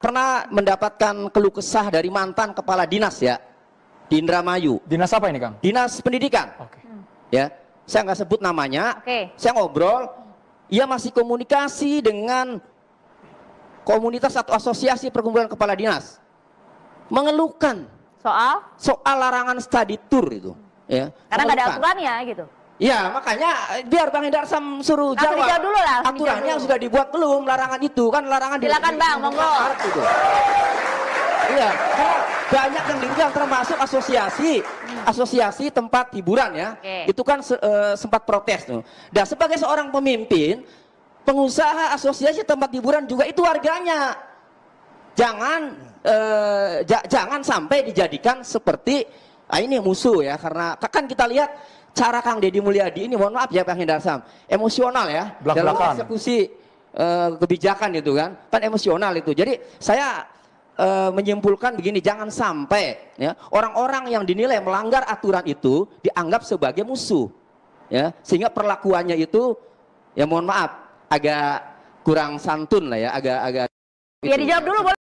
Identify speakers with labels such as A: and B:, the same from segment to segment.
A: pernah mendapatkan keluh kesah dari mantan kepala dinas ya di Indramayu.
B: Dinas apa ini, Kang?
A: Dinas pendidikan.
B: Oke.
A: Ya, saya nggak sebut namanya.
C: Oke.
A: Saya ngobrol, ia masih komunikasi dengan komunitas atau asosiasi perkumpulan kepala dinas, mengeluhkan soal larangan study tour itu. Ya,
C: karena nggak ada aturannya gitu.
A: Ya, makanya biar Bang Hendarsam suruh jawab.
C: Dijawab dulu lah.
A: Aturannya sudah dibuat belum larangan itu? Kan larangan
C: silakan Bang, monggo.
A: Iya, karena banyak yang diundang termasuk asosiasi tempat hiburan ya. Itu kan sempat protes tuh. Dan sebagai seorang pemimpin, pengusaha asosiasi tempat hiburan juga itu warganya. Jangan sampai dijadikan seperti ini musuh ya, karena kan kita lihat cara Kang Deddy Mulyadi ini, mohon maaf ya Pak Hendarsam, emosional ya dalam eksekusi kebijakan itu kan emosional itu. Jadi saya menyimpulkan begini, jangan sampai ya orang-orang yang dinilai melanggar aturan itu dianggap sebagai musuh ya, sehingga perlakuannya itu ya mohon maaf agak kurang santun lah ya, agak
C: ya dijawab dulu boleh.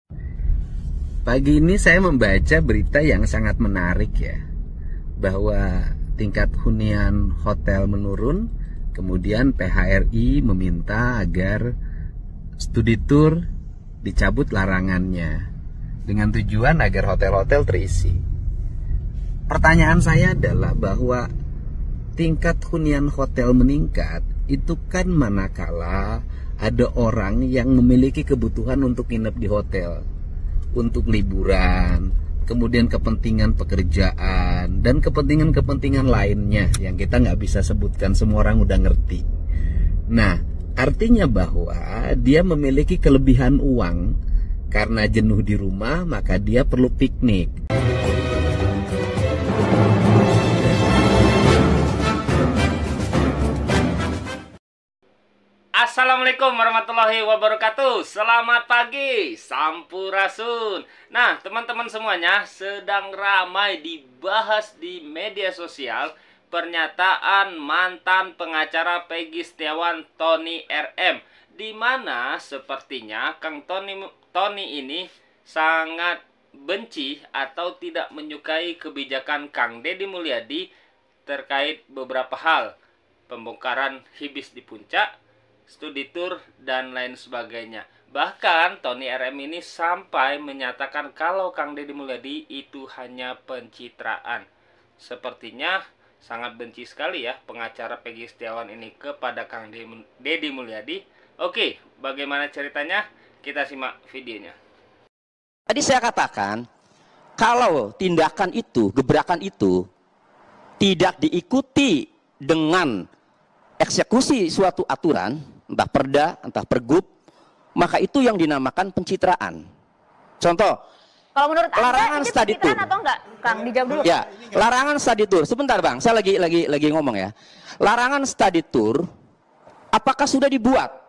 D: Pagi ini saya membaca berita yang sangat menarik ya, bahwa tingkat hunian hotel menurun, kemudian PHRI meminta agar studi tour dicabut larangannya dengan tujuan agar hotel-hotel terisi. Pertanyaan saya adalah bahwa tingkat hunian hotel meningkat itu kan manakala ada orang yang memiliki kebutuhan untuk nginep di hotel, untuk liburan, kemudian kepentingan pekerjaan dan kepentingan-kepentingan lainnya yang kita nggak bisa sebutkan, semua orang udah ngerti. Nah, artinya bahwa dia memiliki kelebihan uang karena jenuh di rumah, maka dia perlu piknik.
E: Assalamualaikum warahmatullahi wabarakatuh. Selamat pagi, Sampurasun. Nah, teman-teman semuanya, sedang ramai dibahas di media sosial pernyataan mantan pengacara Peggy Setiawan Tony RM, di mana sepertinya Kang Tony ini sangat benci atau tidak menyukai kebijakan Kang Deddy Mulyadi terkait beberapa hal, pembongkaran hibis di Puncak, studi tour, dan lain sebagainya. Bahkan Tony RM ini sampai menyatakan kalau Kang Deddy Mulyadi itu hanya pencitraan. Sepertinya sangat benci sekali ya pengacara Peggy Setiawan ini kepada Kang Deddy Mulyadi. Oke, bagaimana ceritanya? Kita simak videonya.
A: Tadi saya katakan, kalau tindakan itu, gebrakan itu tidak diikuti dengan eksekusi suatu aturan, entah perda, entah pergub, maka itu yang dinamakan pencitraan. Contoh,
C: kalau menurut
A: larangan
C: Anda
A: study tour
C: atau enggak, Kang? Dijawab dulu.
A: Ya, larangan study tour. Sebentar Bang, saya lagi ngomong ya. Larangan study tour, apakah sudah dibuat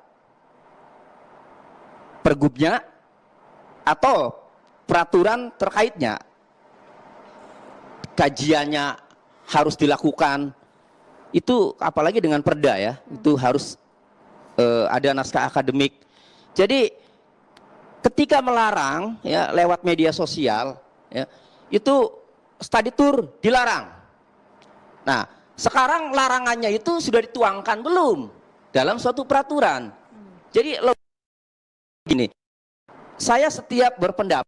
A: pergubnya atau peraturan terkaitnya? Kajiannya harus dilakukan. Itu apalagi dengan perda ya, itu harus ada naskah akademik. Jadi ketika melarang ya lewat media sosial ya, itu study tour dilarang. Nah, sekarang larangannya itu sudah dituangkan belum dalam suatu peraturan. Jadi gini, saya setiap berpendapat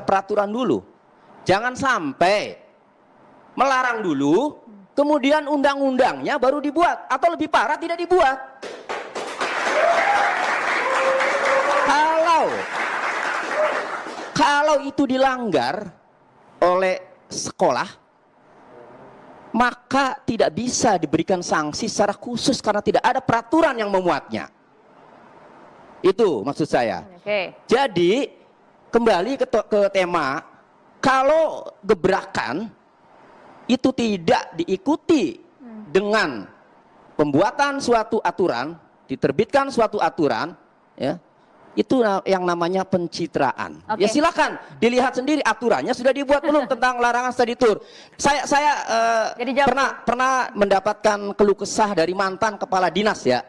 A: peraturan dulu. Jangan sampai melarang dulu, kemudian undang-undangnya baru dibuat, atau lebih parah tidak dibuat. Kalau itu dilanggar oleh sekolah, maka tidak bisa diberikan sanksi secara khusus karena tidak ada peraturan yang memuatnya. Itu maksud saya. Jadi kembali ke tema, kalau gebrakan itu tidak diikuti dengan pembuatan suatu aturan, diterbitkan suatu aturan, ya, itu yang namanya pencitraan. Ya silakan dilihat sendiri aturannya sudah dibuat belum tentang larangan study tour. Saya pernah mendapatkan keluh kesah dari mantan kepala dinas ya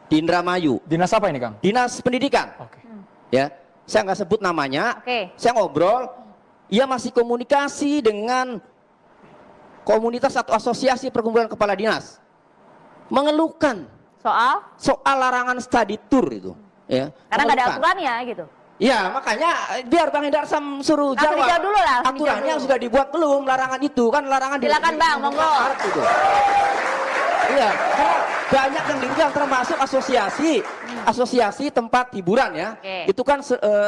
A: di Indramayu.
B: Dinas apa ini, Kang?
A: Dinas Pendidikan.
B: Oke.
A: Ya, saya nggak sebut namanya.
C: Oke.
A: Saya ngobrol, ia masih komunikasi dengan komunitas atau asosiasi perkumpulan kepala dinas, mengeluhkan
C: soal
A: larangan study tour itu. Ya,
C: karena nggak ada
A: mengeluhkan.
C: aturannya gitu.
A: Ya, makanya biar Bang Hendarsam suruh
C: Langsung
A: jawab.
C: dijawab dulu lah, langsung
A: Aturannya
C: dijawab dulu.
A: sudah dibuat belum larangan itu? Kan larangan
C: Silakan, Bang, monggo.
A: Gitu. Iya, karena banyak yang diundang termasuk asosiasi tempat hiburan ya.
C: Oke.
A: Itu kan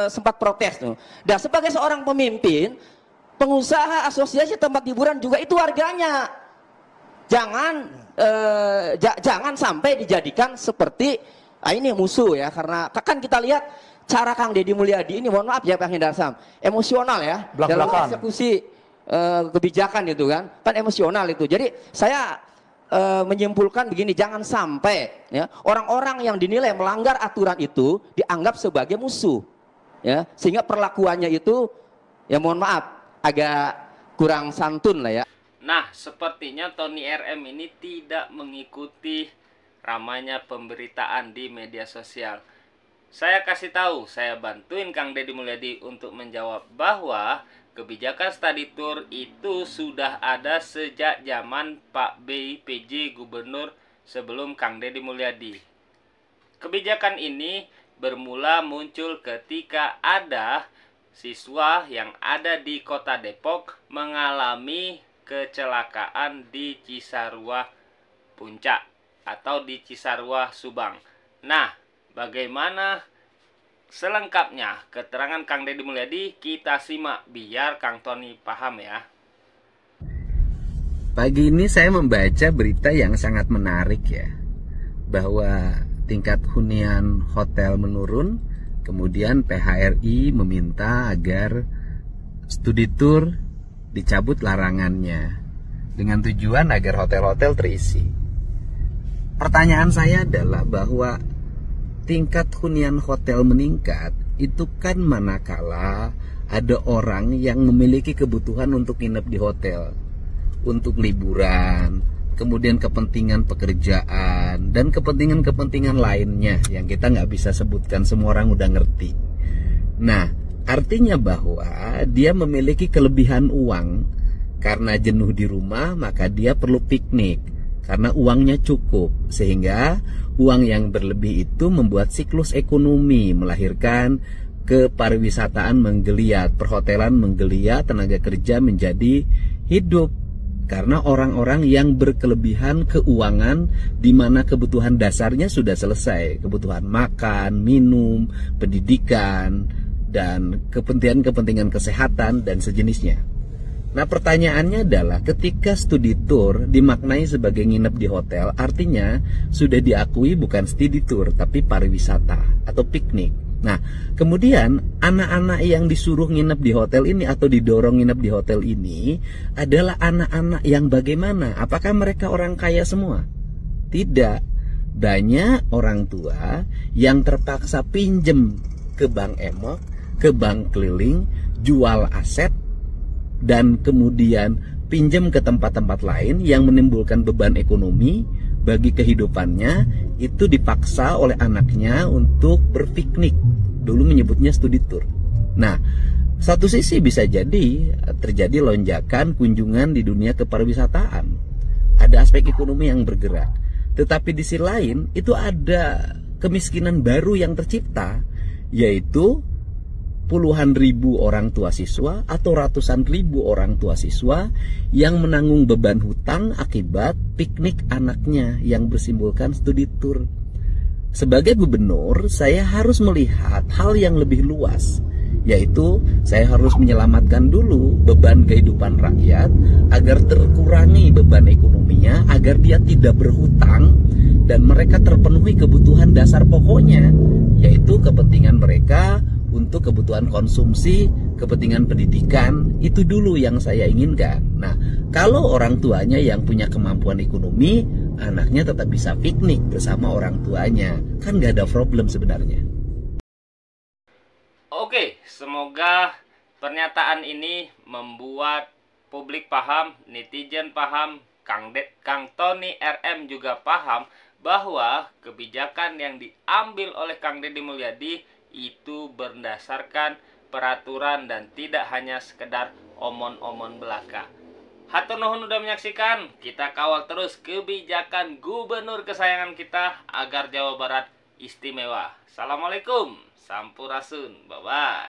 A: sempat protes tuh. Dan sebagai seorang pemimpin, pengusaha asosiasi tempat hiburan juga itu warganya. Jangan sampai dijadikan seperti ini musuh ya, karena kan kita lihat cara Kang Deddy Mulyadi ini, mohon maaf ya Pak Hendarsam, emosional ya dalam eksekusi kebijakan itu kan emosional itu. Jadi saya menyimpulkan begini, jangan sampai ya orang-orang yang dinilai melanggar aturan itu dianggap sebagai musuh ya, sehingga perlakuannya itu ya mohon maaf agak kurang santun lah ya.
E: Nah, sepertinya Tony RM ini tidak mengikuti ramainya pemberitaan di media sosial. Saya kasih tahu, saya bantuin Kang Deddy Mulyadi untuk menjawab bahwa kebijakan study tour itu sudah ada sejak zaman Pak BI PJ Gubernur sebelum Kang Deddy Mulyadi. Kebijakan ini bermula muncul ketika ada siswa yang ada di Kota Depok mengalami kecelakaan di Cisarua Puncak atau di Cisarua Subang. Nah, bagaimana selengkapnya keterangan Kang Deddy Mulyadi, kita simak biar Kang Tony paham ya.
D: Pagi ini saya membaca berita yang sangat menarik ya, bahwa tingkat hunian hotel menurun, kemudian PHRI meminta agar studi tour dicabut larangannya dengan tujuan agar hotel-hotel terisi. Pertanyaan saya adalah bahwa tingkat hunian hotel meningkat itu kan manakala ada orang yang memiliki kebutuhan untuk nginep di hotel, untuk liburan, kemudian kepentingan pekerjaan dan kepentingan-kepentingan lainnya yang kita nggak bisa sebutkan, semua orang udah ngerti. Nah, artinya bahwa dia memiliki kelebihan uang karena jenuh di rumah, maka dia perlu piknik karena uangnya cukup, sehingga uang yang berlebih itu membuat siklus ekonomi, melahirkan kepariwisataan menggeliat, perhotelan menggeliat, tenaga kerja menjadi hidup. Karena orang-orang yang berkelebihan keuangan di mana kebutuhan dasarnya sudah selesai, kebutuhan makan, minum, pendidikan, dan kepentingan-kepentingan kesehatan dan sejenisnya. Nah, pertanyaannya adalah ketika studi tour dimaknai sebagai nginep di hotel, artinya sudah diakui bukan studi tour tapi pariwisata atau piknik. Nah, kemudian anak-anak yang disuruh nginep di hotel ini atau didorong nginep di hotel ini adalah anak-anak yang bagaimana? Apakah mereka orang kaya semua? Tidak. Banyak orang tua yang terpaksa pinjem ke bank emok, ke bank keliling, jual aset, dan kemudian pinjam ke tempat-tempat lain yang menimbulkan beban ekonomi bagi kehidupannya, itu dipaksa oleh anaknya untuk berpiknik. Dulu menyebutnya studi tour. Nah, satu sisi bisa jadi terjadi lonjakan kunjungan di dunia kepariwisataan. Ada aspek ekonomi yang bergerak. Tetapi di sisi lain itu ada kemiskinan baru yang tercipta, yaitu puluhan ribu orang tua siswa atau ratusan ribu orang tua siswa yang menanggung beban hutang akibat piknik anaknya yang bersimbolkan studi tour. Sebagai gubernur, saya harus melihat hal yang lebih luas, yaitu saya harus menyelamatkan dulu beban kehidupan rakyat agar terkurangi beban ekonominya, agar dia tidak berhutang dan mereka terpenuhi kebutuhan dasar pokoknya, yaitu kepentingan mereka untuk kebutuhan konsumsi, kepentingan pendidikan. Itu dulu yang saya inginkan. Nah, kalau orang tuanya yang punya kemampuan ekonomi, anaknya tetap bisa piknik bersama orang tuanya, kan gak ada problem sebenarnya.
E: Oke, semoga pernyataan ini membuat publik paham, netizen paham, Kang Tony RM juga paham bahwa kebijakan yang diambil oleh Kang Deddy Mulyadi itu berdasarkan peraturan dan tidak hanya sekedar omon-omon belaka. Hatur nuhun udah menyaksikan, kita kawal terus kebijakan gubernur kesayangan kita agar Jawa Barat istimewa. Assalamualaikum, sampurasun, bye-bye.